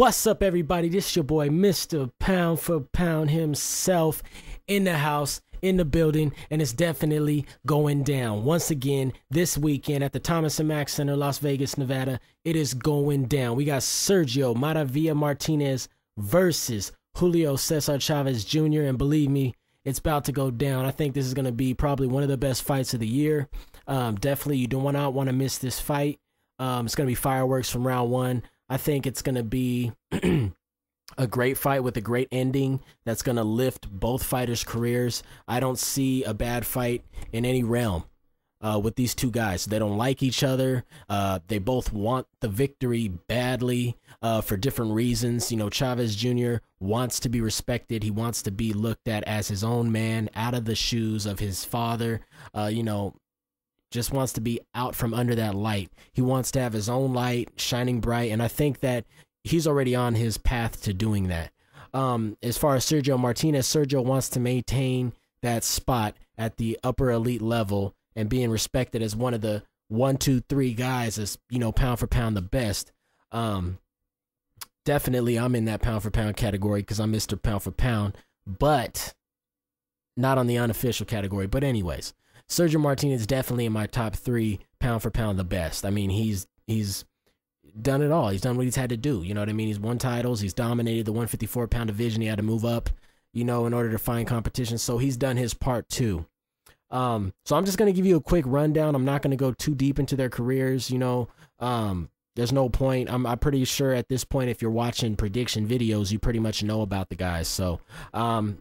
What's up, everybody? This is your boy, Mr. Pound for Pound himself, in the house, in the building, and it's definitely going down. Once again, this weekend at the Thomas & Mack Center, Las Vegas, Nevada, it is going down. We got Sergio Martinez versus Julio Cesar Chavez Jr., and believe me, it's about to go down. I think this is going to be probably one of the best fights of the year. Definitely, you don't want to miss this fight. It's going to be fireworks from round one. I think it's going to be a great fight with a great ending that's going to lift both fighters' careers. I don't see a bad fight in any realm with these two guys. They don't like each other. They both want the victory badly for different reasons. You know, Chavez Jr. wants to be respected. He wants to be looked at as his own man, out of the shoes of his father. Just wants to be out from under that light. He wants to have his own light shining bright, and I think that he's already on his path to doing that. As far as Sergio Martinez, Sergio wants to maintain that spot at the upper elite level and being respected as one of the 1, 2, 3 guys, as, you know, pound for pound the best. Definitely I'm in that pound for pound category because I'm Mr. Pound for Pound, but not on the unofficial category. But anyways, Sergio Martinez is definitely in my top 3 pound for pound the best. I mean, he's done it all. He's done what he's had to do. You know what I mean? He's won titles. He's dominated the 154-pound division. He had to move up, you know, in order to find competition. So he's done his part too. So I'm just going to give you a quick rundown. I'm not going to go too deep into their careers. You know, there's no point. I'm pretty sure at this point, if you're watching prediction videos, you pretty much know about the guys. So,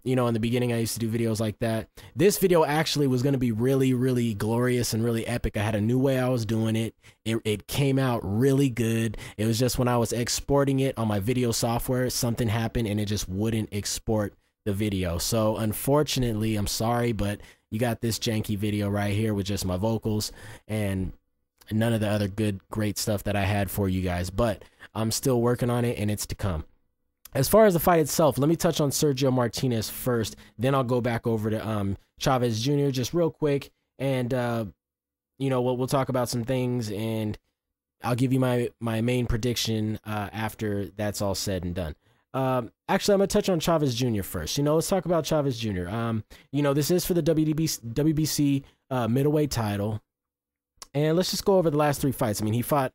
you know, in the beginning, I used to do videos like that. This video actually was going to be really, really glorious and really epic. I had a new way I was doing it. It came out really good. It was just when I was exporting it on my video software, something happened and it just wouldn't export the video. So unfortunately, I'm sorry, but you got this janky video right here with just my vocals and none of the other great stuff that I had for you guys, but I'm still working on it and it's to come. As far as the fight itself, let me touch on Sergio Martinez first, then I'll go back over to Chavez Jr. just real quick, and you know, we'll talk about some things, and I'll give you my main prediction after that's all said and done. Actually, I'm gonna touch on Chavez Jr. first. You know, let's talk about Chavez Jr. You know, this is for the WBC middleweight title. And let's just go over the last 3 fights. I mean, he fought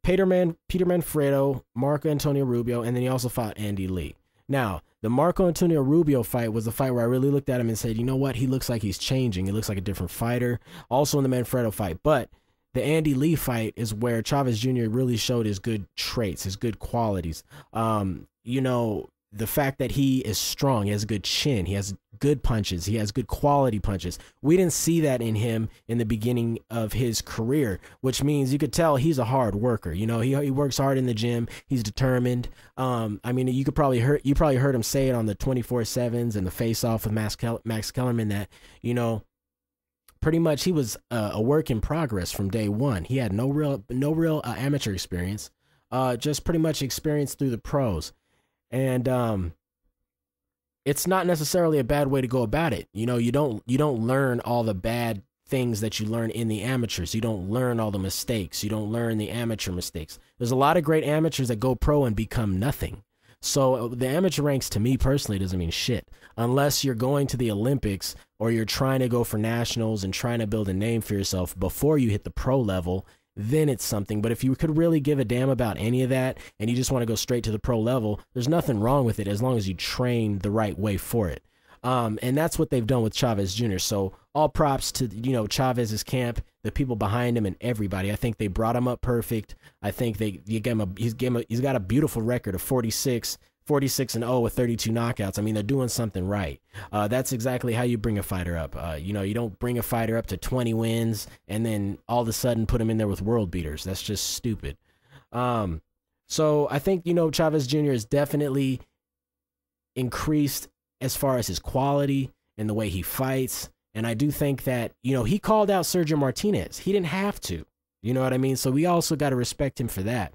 Peter Manfredo, Marco Antonio Rubio, and then he also fought Andy Lee. Now, the Marco Antonio Rubio fight was the fight where I really looked at him and said, you know what? He looks like he's changing. He looks like a different fighter. Also in the Manfredo fight. But the Andy Lee fight is where Chavez Jr. really showed his good traits, his good qualities. You know, the fact that he is strong, he has a good chin, he has good punches, he has good quality punches. We didn't see that in him in the beginning of his career, which means you could tell he's a hard worker. You know, he works hard in the gym, he's determined. I mean, you probably heard him say it on the 24/7s and the face-off with Max Kellerman that, you know, pretty much he was a work in progress from day one. He had no real amateur experience, just pretty much experience through the pros. And it's not necessarily a bad way to go about it. You know, you don't learn all the bad things that you learn in the amateurs. You don't learn all the mistakes. You don't learn the amateur mistakes. There's a lot of great amateurs that go pro and become nothing. So the amateur ranks, to me personally, doesn't mean shit unless you're going to the Olympics or you're trying to go for nationals and trying to build a name for yourself before you hit the pro level. Then it's something. But if you could really give a damn about any of that and you just want to go straight to the pro level, there's nothing wrong with it as long as you train the right way for it. And that's what they've done with Chavez Jr. So all props to, you know, Chavez's camp, the people behind him, and everybody. I think they brought him up perfect. I think he's got a beautiful record of 46-0 with 32 knockouts. I mean, they're doing something right. That's exactly how you bring a fighter up. You know, you don't bring a fighter up to 20 wins and then all of a sudden put him in there with world beaters. That's just stupid. So I think, you know, Chavez Jr. is definitely increased as far as his quality and the way he fights. And I do think that, you know, he called out Sergio Martinez. He didn't have to. You know what I mean? So we also got to respect him for that.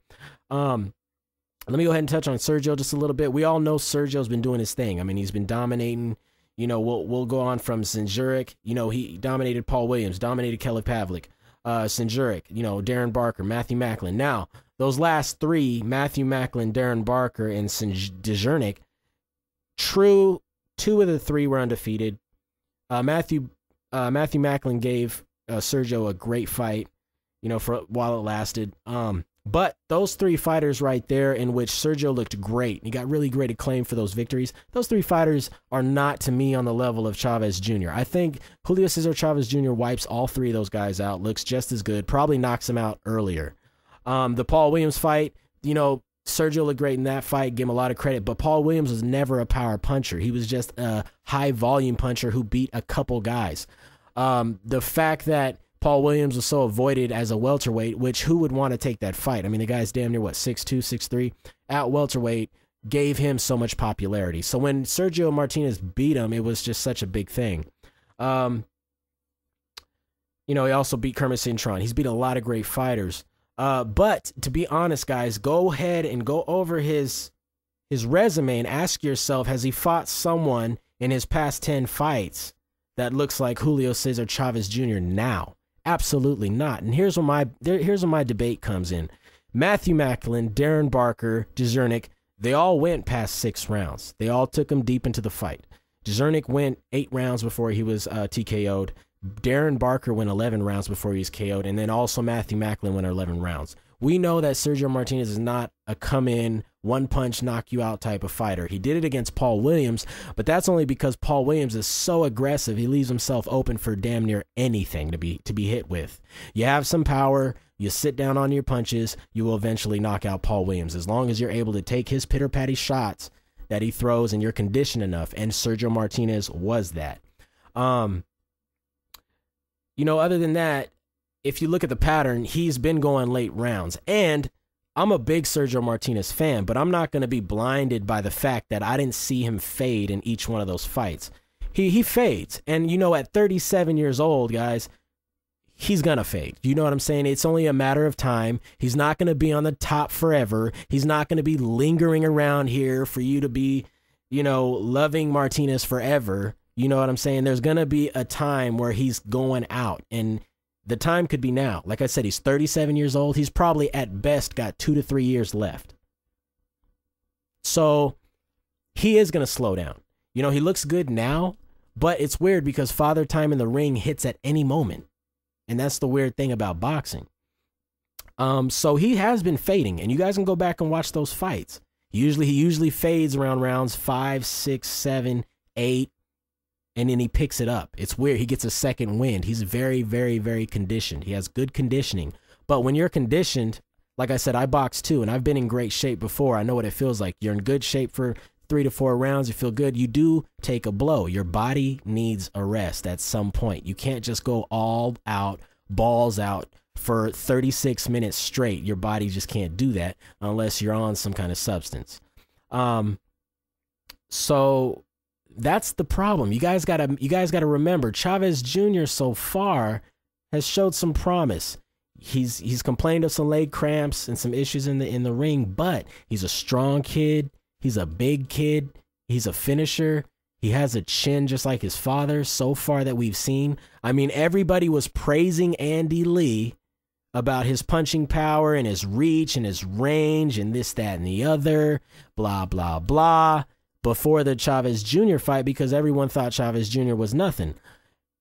Let me go ahead and touch on Sergio just a little bit. We all know Sergio's been doing his thing. I mean, he's been dominating. You know, we'll go on from Sinjuric. You know, he dominated Paul Williams, dominated Kelly Pavlik, Sinjuric, you know, Darren Barker, Matthew Macklin. Now, those last three, Matthew Macklin, Darren Barker, and Dziernik, true, two of the three were undefeated. Matthew Macklin gave Sergio a great fight, for while it lasted. But those three fighters right there, in which Sergio looked great, he got really great acclaim for those victories. Those three fighters are not, to me, on the level of Chavez Jr. I think Julio Cesar Chavez Jr. wipes all three of those guys out, looks just as good, probably knocks them out earlier. The Paul Williams fight, Sergio looked great in that fight, give him a lot of credit, but Paul Williams was never a power puncher. He was just a high volume puncher who beat a couple guys. The fact that Paul Williams was so avoided as a welterweight, which who would want to take that fight? I mean, the guy's damn near, 6'2", 6'3", at welterweight, gave him so much popularity. So when Sergio Martinez beat him, it was just such a big thing. He also beat Kermit Cintron. He's beat a lot of great fighters. But to be honest, guys, go ahead and go over his resume and ask yourself, has he fought someone in his past 10 fights that looks like Julio Cesar Chavez Jr. now? Absolutely not. And here's where my debate comes in. Matthew Macklin, Darren Barker, Dziernik, they all went past 6 rounds. They all took him deep into the fight. Dziernik went 8 rounds before he was TKO'd. Darren Barker went 11 rounds before he was KO'd, and then also Matthew Macklin went 11 rounds. We know that Sergio Martinez is not a come-in, one-punch, knock-you-out type of fighter. He did it against Paul Williams, but that's only because Paul Williams is so aggressive, he leaves himself open for damn near anything to be hit with. You have some power, you sit down on your punches, you will eventually knock out Paul Williams, as long as you're able to take his pitter-patty shots that he throws and you're conditioned enough, and Sergio Martinez was that. Other than that, if you look at the pattern, he's been going late rounds. And I'm a big Sergio Martinez fan, but I'm not going to be blinded by the fact that I didn't see him fade in each one of those fights. He fades. And, at 37 years old, guys, he's going to fade. You know what I'm saying? It's only a matter of time. He's not going to be on the top forever. He's not going to be lingering around here for you to be, loving Martinez forever. You know what I'm saying? There's going to be a time where he's going out, and the time could be now. Like I said, he's 37 years old. He's probably at best got 2 to 3 years left. So he is going to slow down. He looks good now, but it's weird because father time in the ring hits at any moment. And that's the weird thing about boxing. So he has been fading, and you guys can go back and watch those fights. He usually fades around rounds 5, 6, 7, 8. And then he picks it up. It's weird. He gets a second wind. He's very, very, very conditioned. He has good conditioning. But when you're conditioned, like I said, I box too, and I've been in great shape before. I know what it feels like. You're in good shape for 3 to 4 rounds. You feel good. You do take a blow. Your body needs a rest at some point. You can't just go all out, balls out for 36 minutes straight. Your body just can't do that unless you're on some kind of substance. So that's the problem. You guys gotta remember, Chavez Jr. so far has showed some promise. He's complained of some leg cramps and some issues in the ring, but he's a strong kid. He's a big kid. He's a finisher. He has a chin just like his father so far that we've seen. I mean, everybody was praising Andy Lee about his punching power and his reach and his range and this, that, and the other, blah, blah, blah, before the Chavez Jr. fight, because everyone thought Chavez Jr. was nothing.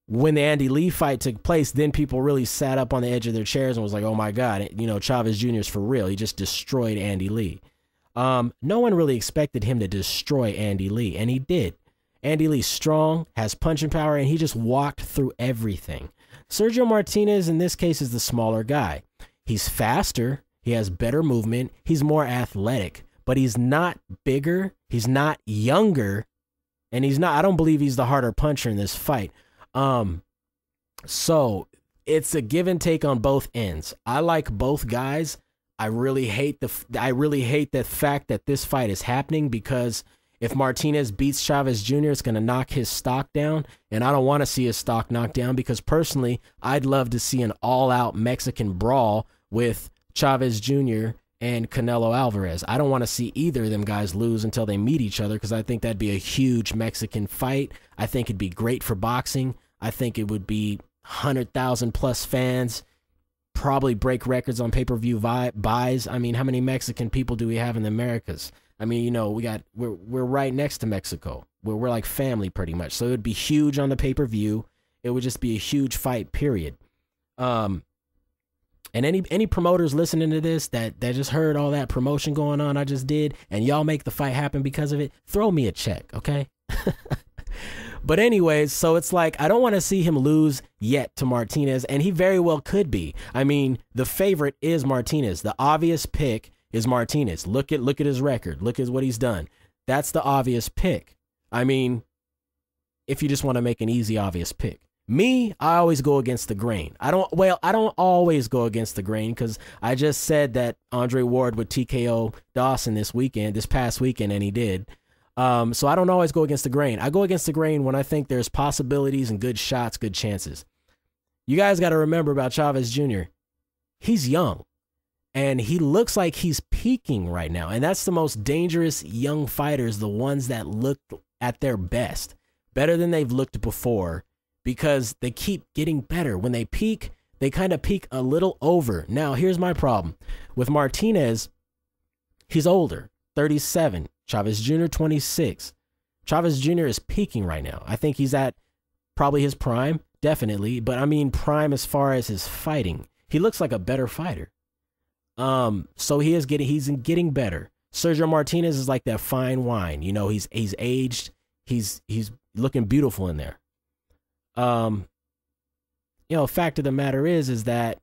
When the Andy Lee fight took place, then people really sat up on the edge of their chairs and was like, oh my God, Chavez Jr. is for real. He just destroyed Andy Lee. No one really expected him to destroy Andy Lee, and he did. Andy Lee's strong, has punching power, and he just walked through everything. Sergio Martinez, in this case, is the smaller guy. He's faster, he has better movement, he's more athletic, but he's not bigger, he's not younger, and I don't believe he's the harder puncher in this fight. So it's a give and take on both ends. I like both guys. I really hate the fact that this fight is happening, because if Martinez beats Chavez Jr., it's going to knock his stock down, and I don't want to see his stock knocked down, because personally, I'd love to see an all-out Mexican brawl with Chavez Jr. and Canelo Alvarez. I don't want to see either of them guys lose until they meet each other, because I think that'd be a huge Mexican fight. I think it'd be great for boxing. I think it would be 100,000 plus fans, probably break records on pay-per-view buys. I mean, how many Mexican people do we have in the Americas? I mean, you know, we're right next to Mexico. We're like family pretty much. So it would be huge on the pay-per-view. It would just be a huge fight, period. And any promoters listening to this that just heard all that promotion going on I just did, and y'all make the fight happen because of it, throw me a check, okay? But anyways, so it's like, I don't want to see him lose yet to Martinez, and he very well could be. I mean, the favorite is Martinez. The obvious pick is Martinez. Look at his record. Look at what he's done. That's the obvious pick. I mean, if you just want to make an easy, obvious pick. Me, I always go against the grain. I don't always go against the grain, because I just said that Andre Ward would TKO Dawson this past weekend, and he did. So I don't always go against the grain. I go against the grain when I think there's possibilities and good shots, good chances. You guys got to remember about Chavez Jr. He's young, and he looks like he's peaking right now. And that's the most dangerous young fighters, the ones that look at their best, better than they've looked before, because they keep getting better. When they peak, they kind of peak a little over. Now, here's my problem. With Martinez, he's older, 37. Chavez Jr., 26. Chavez Jr. is peaking right now. I think he's at probably his prime, definitely. But I mean prime as far as his fighting. He looks like a better fighter. So he's getting better. Sergio Martinez is like that fine wine. You know, he's aged. He's looking beautiful in there. You know, fact of the matter is that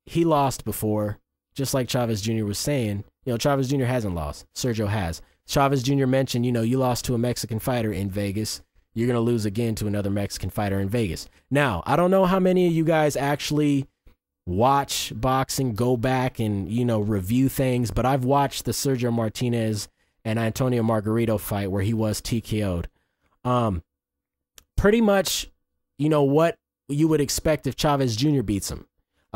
he lost before, just like Chavez Jr. was saying. You know, Chavez Jr. hasn't lost. Sergio has. Chavez Jr. mentioned, you know, you lost to a Mexican fighter in Vegas. You're going to lose again to another Mexican fighter in Vegas. Now, I don't know how many of you guys actually watch boxing, go back and, you know, review things, but I've watched the Sergio Martinez and Antonio Margarito fight where he was TKO'd. Pretty much, you know, what you would expect if Chavez Jr. beats him.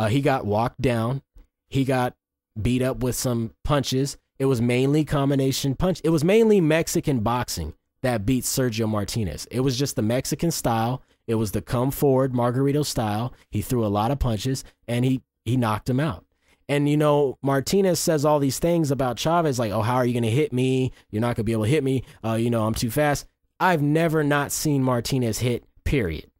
He got walked down. He got beat up with some punches. It was mainly combination punch. It was mainly Mexican boxing that beat Sergio Martinez. It was just the Mexican style. It was the come forward Margarito style. He threw a lot of punches, and he knocked him out. And, you know, Martinez says all these things about Chavez, like, oh, how are you going to hit me? You're not going to be able to hit me. You know, I'm too fast. I've never not seen Martinez hit, period.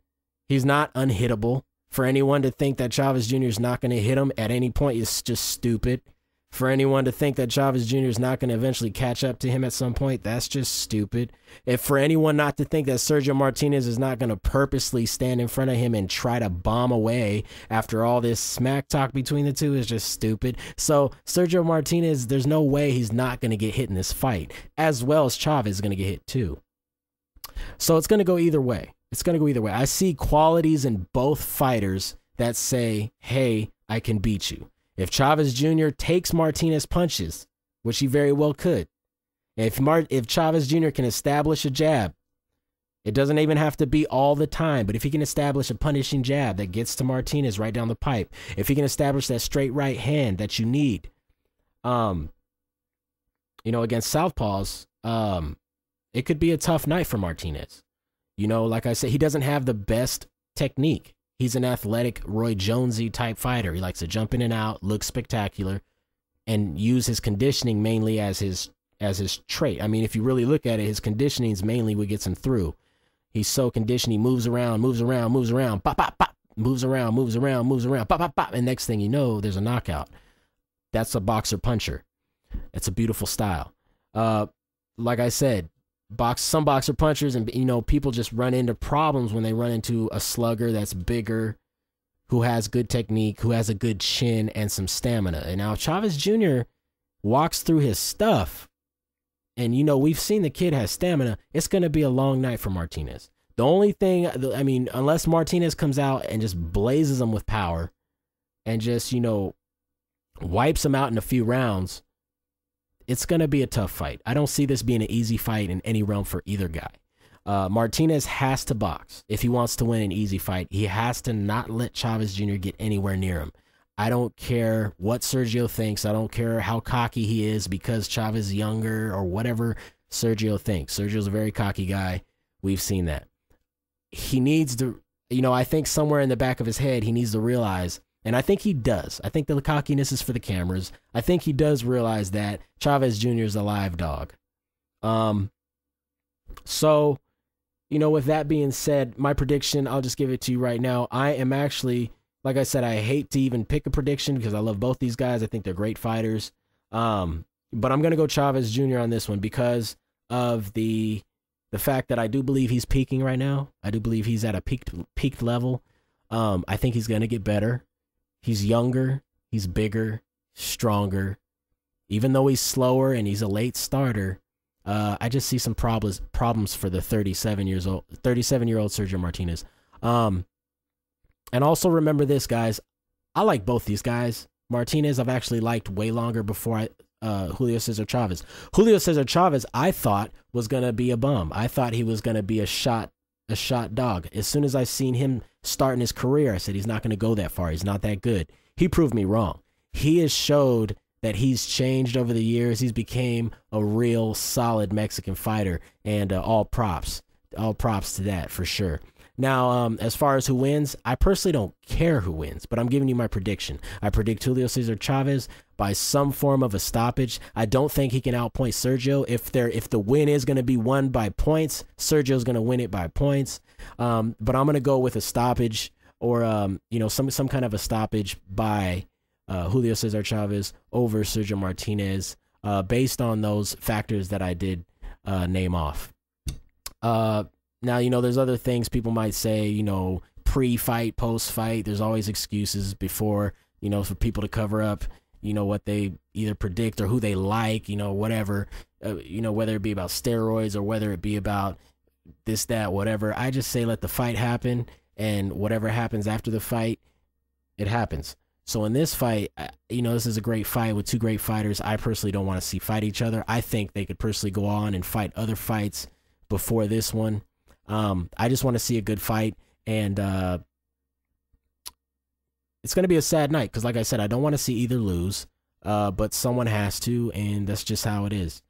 He's not unhittable. For anyone to think that Chavez Jr. is not going to hit him at any point is just stupid. For anyone to think that Chavez Jr. is not going to eventually catch up to him at some point, that's just stupid. If for anyone not to think that Sergio Martinez is not going to purposely stand in front of him and try to bomb away after all this smack talk between the two is just stupid. So Sergio Martinez, there's no way he's not going to get hit in this fight, as well as Chavez is going to get hit too. So it's going to go either way. It's going to go either way. I see qualities in both fighters that say, hey, I can beat you. If Chavez Jr. takes Martinez punches, which he very well could, if Chavez Jr. can establish a jab, it doesn't even have to be all the time, but if he can establish a punishing jab that gets to Martinez right down the pipe, if he can establish that straight right hand that you need, you know, against southpaws, it could be a tough night for Martinez. You know, like I said, he doesn't have the best technique. He's an athletic, Roy Jonesy type fighter. He likes to jump in and out, look spectacular, and use his conditioning mainly as his trait. I mean, if you really look at it, his conditioning is mainly what gets him through. He's so conditioned, he moves around, pop, pop, pop, moves around, pop, pop, pop, and next thing you know, there's a knockout. That's a boxer puncher. It's a beautiful style. Like I said, some boxer punchers, and you know, people just run into problems when they run into a slugger that's bigger, who has good technique, who has a good chin and some stamina. And now Chavez Jr. walks through his stuff, and you know, we've seen the kid has stamina. It's going to be a long night for Martinez. The only thing, I mean, unless Martinez comes out and just blazes him with power and just, you know, wipes him out in a few rounds, it's going to be a tough fight. I don't see this being an easy fight in any realm for either guy. Martinez has to box. If he wants to win an easy fight, he has to not let Chavez Jr. get anywhere near him. I don't care what Sergio thinks. I don't care how cocky he is because Chavez is younger or whatever Sergio thinks. Sergio's a very cocky guy. We've seen that. He needs to, you know, I think somewhere in the back of his head, he needs to realize And I think he does. I think the cockiness is for the cameras. I think he does realize that Chavez Jr. is a live dog. So, you know, with that being said, my prediction, I'll just give it to you right now. I am actually, like I said, I hate to even pick a prediction because I love both these guys. I think they're great fighters. But I'm going to go Chavez Jr. on this one because of the fact that I do believe he's peaking right now. I do believe he's at a peaked level. I think he's going to get better. He's younger. He's bigger, stronger. Even though he's slower and he's a late starter, I just see some problems for the 37-year-old Sergio Martinez. And also remember this, guys. I like both these guys. Martinez, I've actually liked way longer before Julio Cesar Chavez. Julio Cesar Chavez, I thought was gonna be a bum. I thought he was gonna be a shot dog. As soon as I seen him starting his career, I said he's not gonna go that far. He's not that good. He proved me wrong. He has showed that he's changed over the years. He's became a real solid Mexican fighter, and all props to that for sure. Now, as far as who wins, I personally don't care who wins, but I'm giving you my prediction. I predict Julio Cesar Chavez by some form of a stoppage. I don't think he can outpoint Sergio. If the win is going to be won by points, Sergio's going to win it by points. But I'm going to go with a stoppage or some kind of a stoppage by Julio Cesar Chavez over Sergio Martinez, based on those factors that I did name off. Now, there's other things people might say, pre-fight, post-fight. There's always excuses before, for people to cover up, what they either predict or who they like, whatever, whether it be about steroids or whether it be about this, that, whatever. I just say let the fight happen, and whatever happens after the fight, it happens. So in this fight, this is a great fight with two great fighters. I personally don't want to see fight each other. I think they could personally go on and fight other fights before this one. I just want to see a good fight, and it's going to be a sad night because, like I said, I don't want to see either lose, but someone has to, and that's just how it is.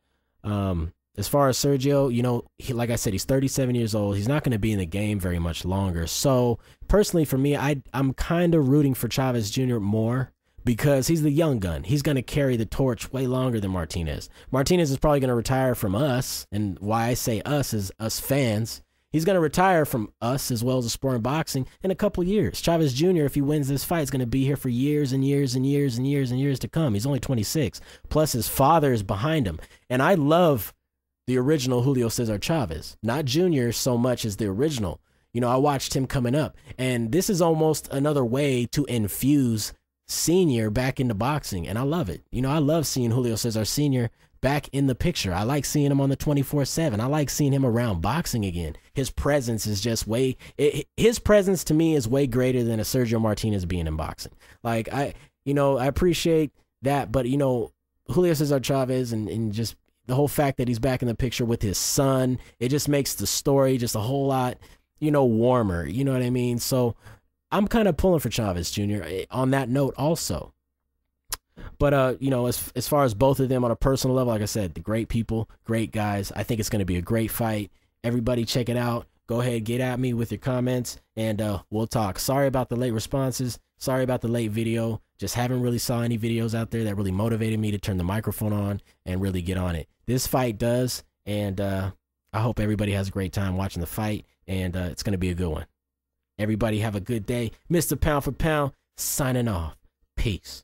As far as Sergio, like I said, he's 37 years old. He's not going to be in the game very much longer. So, personally, for me, I'm kind of rooting for Chavez Jr. more because he's the young gun. He's going to carry the torch way longer than Martinez. Martinez is probably going to retire from us, and why I say us is us fans. He's going to retire from us as well as the sport and boxing in a couple years. Chavez Jr., if he wins this fight, is going to be here for years and years and years and years and years to come. He's only 26. Plus, his father is behind him. And I love the original Julio Cesar Chavez, not Junior so much as the original. I watched him coming up. And this is almost another way to infuse Senior back into boxing. And I love it. I love seeing Julio Cesar Sr. back in the picture. I like seeing him on the 24/7. I like seeing him around boxing again. His presence is just his presence to me is way greater than a Sergio Martinez being in boxing. Like I appreciate that, but Julio Cesar Chavez and just the whole fact that he's back in the picture with his son, it just makes the story just a whole lot, warmer. You know what I mean? So I'm kind of pulling for Chavez Jr. on that note also. But, as far as both of them on a personal level, like I said, the great people, great guys. I think it's going to be a great fight. Everybody check it out. Go ahead, get at me with your comments, and we'll talk. Sorry about the late responses. Sorry about the late video. Just haven't really saw any videos out there that really motivated me to turn the microphone on and really get on it. This fight does, and I hope everybody has a great time watching the fight, and it's going to be a good one. Everybody have a good day. Mr. Pound for Pound, signing off. Peace.